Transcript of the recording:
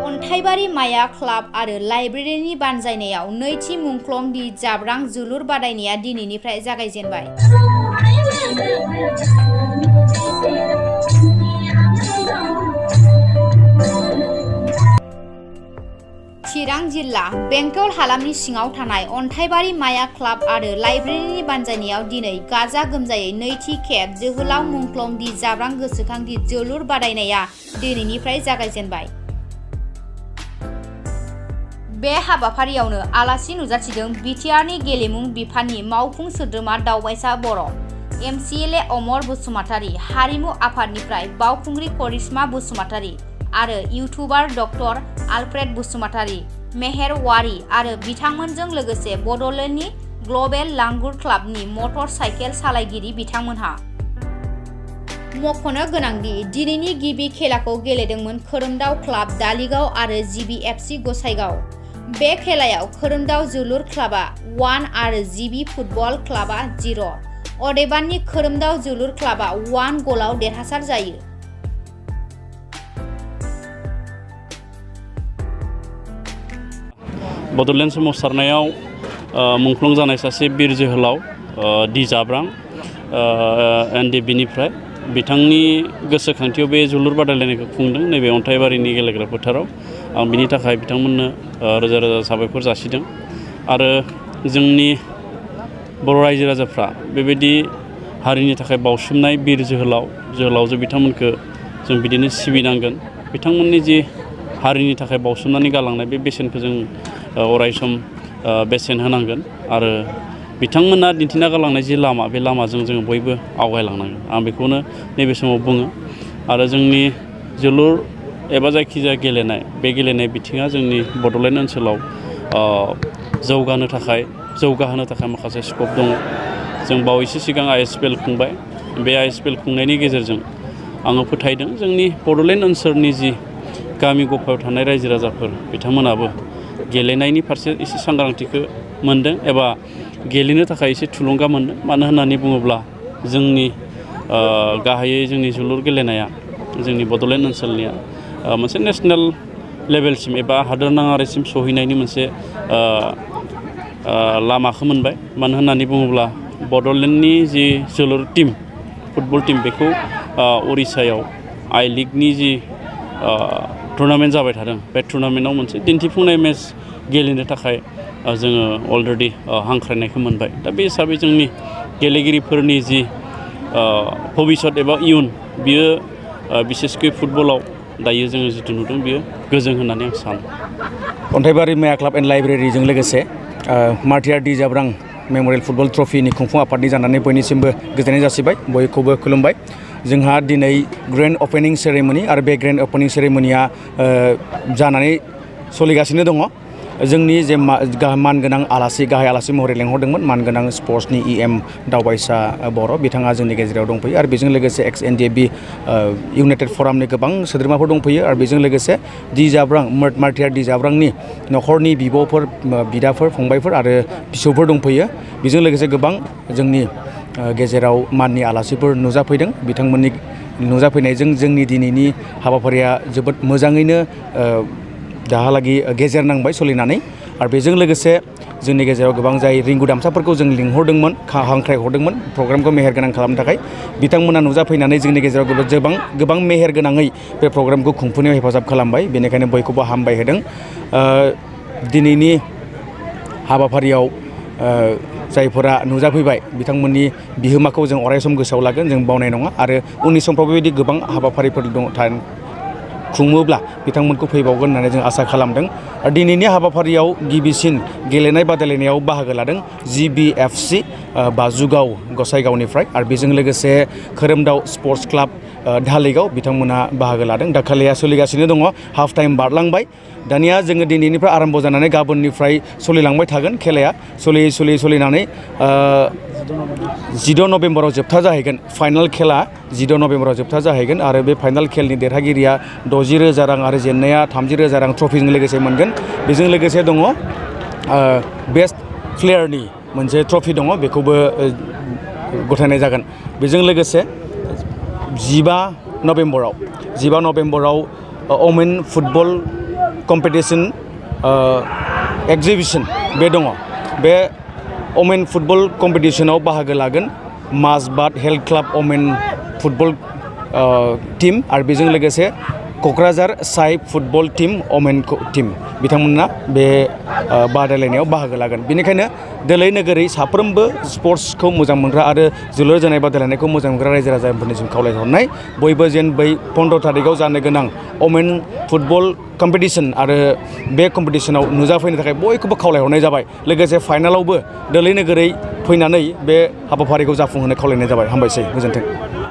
अन्थाइबारि माया क्लाब आरो लाइब्रेरिनि बानजायनायाव नैथि मुंख्लं दि जाब्रां जोलुर बादायनाया दिनैनिफ्राय जागायजेनबाय। चिरां जिल्ला बेंटल हालामनि सिङाव थानाय अन्थाइबारि माया क्लाब आरो लाइब्रेरिनि बानजायनायाव दिनै गाजा गोमजायै नैथि खेब जोहोलाव मुंख्लं दि जाब्रां गोसोखां दि जोलुर बादायनाया दिनैनिफ्राय जागायजेनबाय। बे हाबाफारियावनो आलासि नुजाथिदों बिटिआरनि गेलेमु बिफाननि मावफुं सोद्रोमा दावबायसा बर', एमसिएलए अमर बसुमतारी, हारिमु आफादनिफ्राय बावखुंग्रि करिश्मा बसुमतारी आरो इउटुबार डक्टर आलफ्रेड बसुमतारी, मेहेर वारी आरो बिथांमोनजों लोगोसे बड'लेण्डनि ग्लबेल लांगुर क्लाबनि मटर साइकेल सालायगिरि बिथांमोनहा। मख'नो गोनांदि दिनैनि गिबि खेलाखौ गेलेदोंमोन खोरोमदाव क्लाब दालिगाव आरो जिबिएफसि गसाइगाव। बे खेलायाव खोरोमदाव जोलुर क्लाबा 1 आरो जिबि फुटबल क्लाबा 0। अदेबानि खोरोमदाव जोलुर क्लाबा 1 गलाव देरहासार जायो। बड'लेण्ड सोमावसारनायाव मुंख्लं जानाय सासे बिर जोहोलाव दि जाब्रां एनडिबिनिफ्राय बिथांनि गोसोखांथियाव बे जोलुर बादायलायनायखौ खुंदों नैबे अन्थाइबारिनि गेलेग्रा फोथाराव। आं बिनि थाखाय बिथांमोननो रोजा रोजा साबायखर जासिदों आरो जोंनि बर' रायजो राजाफ्रा बेबायदि हारिनि थाखाय बावसोमनाय बिर जोहोलावजो बिथांमोनखौ जों बिदिनो सिबिनांगोन। बिथांमोननि जि हारिनि थाखाय बावसोमनानै गालांनाय बे बेसेनखौ जों अरायसम बेसेन होनांगोन आरो बिथांमोना दिन्थिना गालांनाय जि लामा बे लामाजों जों बयबो आवगायलांनांगोन। आं बेखौनो नैबे समाव बुङो आरो जोंनि जोलुर एबा जायखिजाया गेलेनाय बे गेलेनाय बिथिङा जोंनि बड'लेण्ड ओनसोलाव जौगाहोनो थाखाय माखासे स्कप दङ। जों बावैसो सिगां ISPL खुंबाय। बे ISPL खुंनायनि गेजेरजों आङो फोथायदों जोंनि बड'लेण्ड ओनसोलनि जि गामि गफायाव थानाय रायजो राजाफोर बिथांमोनाबो गेलेनायनि फारसे एसे सांग्रांथिखौ मोनदों एबा गेलेनो थाखाय एसे थुलुंगा मोनदों। मानो होननानै बुङोब्ला जोंनि गाहायै जोंनि जोलुर गेलेनाया जोंनि बड'लेण्ड ओनसोलनिया मोनसे नेसनेल लेभेलसिम एबा हादोरनाङारिसिम सहैनायनि मोनसे लामाखौ मोनबाय। मानो होननानै बुङोब्ला बड'लेण्डनि जि जोलुर टीम फुटबल टीम बेखौ उरिष्यायाव आइ लिगनि जि टुर्नामेन्ट जाबाय थादों बे टुर्नामेन्टआव मोनसे दिन्थिफुंनाय मेच गेलेनो थाखाय जोङो अलरेडि हांख्रायनायखौ मोनबाय। दा बे हिसाबै जोंनि गेलेगिरिफोरनि जि भबिष्यत एबा इयुन बियो बिसेसकै फुटबलाव दायो जोङो जिथु नुदों बियो गोजों होननानै आं सानो। अन्थाइबारि माया क्लाब एन्ड लाइब्रेरिजों लोगोसे मार्टियार दि जाब्रां मेम'रियेल फुटबल ट्रफिनि खुंफुं आफादनि जानानै बयनिसिमबो गोजोननाय जासिबाय, बयखौबो खुलुमबाय। जोंहा दिनै ग्रेन्ड अपेनिं सेरेमनि आरो बे ग्रेन्ड अपेनिं सेरेमनिया जानानै सोलिगासिनो दङ। जोंनि जे मानगोनां आलासि गाहाय आलासि महरै लेंहरदोंमोन मानगोनां स्पर्ट्सनि EM दावबायसा बर' बिथाङा जोंनि गेजेराव दंफैयो आरो बेजों लोगोसे XNDB इउनाइटेड फरामनि गोबां सोद्रोमाफोर दंफैयो आरो बेजों लोगोसे दि जाब्रां मार्टियार दि जाब्रांनि न'खरनि बिब'फोर, बिदाफोर, फंबायफोर आरो फिसौफोर दंफैयो। बेजों लोगोसे गोबां जोंनि गेजेराव माननि आलासिफोर नुजाफैदों। बिथांमोननि नुजाफैनायजों जोंनि दिनैनि हाबाफारिया जोबोद मोजाङैनो दाहालागि गेजेर नांबाय सोलिनानै आरो बेजों लोगोसे जोंनि गेजेराव गोबां जाय रिंगु दामसाफोरखौ जों लिंहरदोंमोन हांख्रायहरदोंमोन प्रग्रामखौ मेहेरगोनां खालामनो थाखाय बिथांमोना नुजाफैनानै जोंनि गेजेराव गोबां मेहेरगोनाङै बे प्रग्रामखौ खुंफुंनायाव हेफाजाब खालामबाय। बेनिखायनो बयखौबो हामबाय होदों। दिनैनि हाबाफारियाव जायफोरा नुजाफैबाय बिथांमोननि बिहोमाखौ जों अरायसम गोसोआव लागोन, जों बावनाय नङा आरो उननि समफ्राव बेबायदि गोबां हाबाफारिफोर खुङोब्ला बिथांमोनखौ फैबावगोन होननानै जों आसा खालामदों। दिनैनि हाबाफारियाव गिबिसिन गेलेनाय बादायलायनायाव बाहागो लादों जिबिएफसि बाजुगाव गसाइगावनिफ्राय आरो बेजों लोगोसे खोरोमदाव स्पर्ट्स क्लाब धालिगाव बिथांमोनहा बाहागो लादों। दा खेलाया सोलिगासिनो दङ, हाफ टाइम बारलांबाय। दानिया जोङो दिनैनिफ्राय आरम्भ जानानै गाबोननिफ्राय सोलिलांबाय थागोन। खेलाया सोलिनानै 10 नभेम्बराव जोबथा जाहैगोन। फाइनाल खेला 10 नभेम्बराव जोबथा जाहैगोन आरो बे फाइनाल खेलनि देरहागिरिया 60,000 रां आरो जेननाया 30,000 रां ट्रफिजों लोगोसे मोनगोन। बेजों लोगोसे दङ बेस्ट प्लेयारनि मोनसे ट्रफि दङ, बेखौबो गथायनाय जागोन। बेजों लोगोसे 15 नभेम्बराव वमेन फुटबल कम्पिटिसन एक्जिबिसन बे दङ बे वमेन फुटबल कम्पिटिसनाव बाहागो लागोन माजबाद health club women football team आरो बेजों लोगोसे क'क्राझार साइ फुटबल टीम वमेन टीम बिथांमोना बे बादायलायनायाव बाहागो लागोन बेनिखायनो दोलै नोगोरै साफ्रोमबो स्पर्ट्सखौ मोजां मोनग्रा आरो जोलुर जोनाय बादायलायनायखौ मोजां मोनग्रा रायजो राजाफोरनिसिम खावलायहरनाय बयबो जेन बै 15 थारिखआव जानो गोनां वमेन फुटबल कम्पिटिसन आरो बे कम्पिटिसनाव नुजाफैनो थाखाय बयखौबो खावलायहरनाय जाबाय लोगोसे फाइनालावबो दोलै नोगोरै फैनानै बे हाबाफारिखौ जाफुंहोनो खावलायनाय जाबाय हामबायसै गोजोन्थों।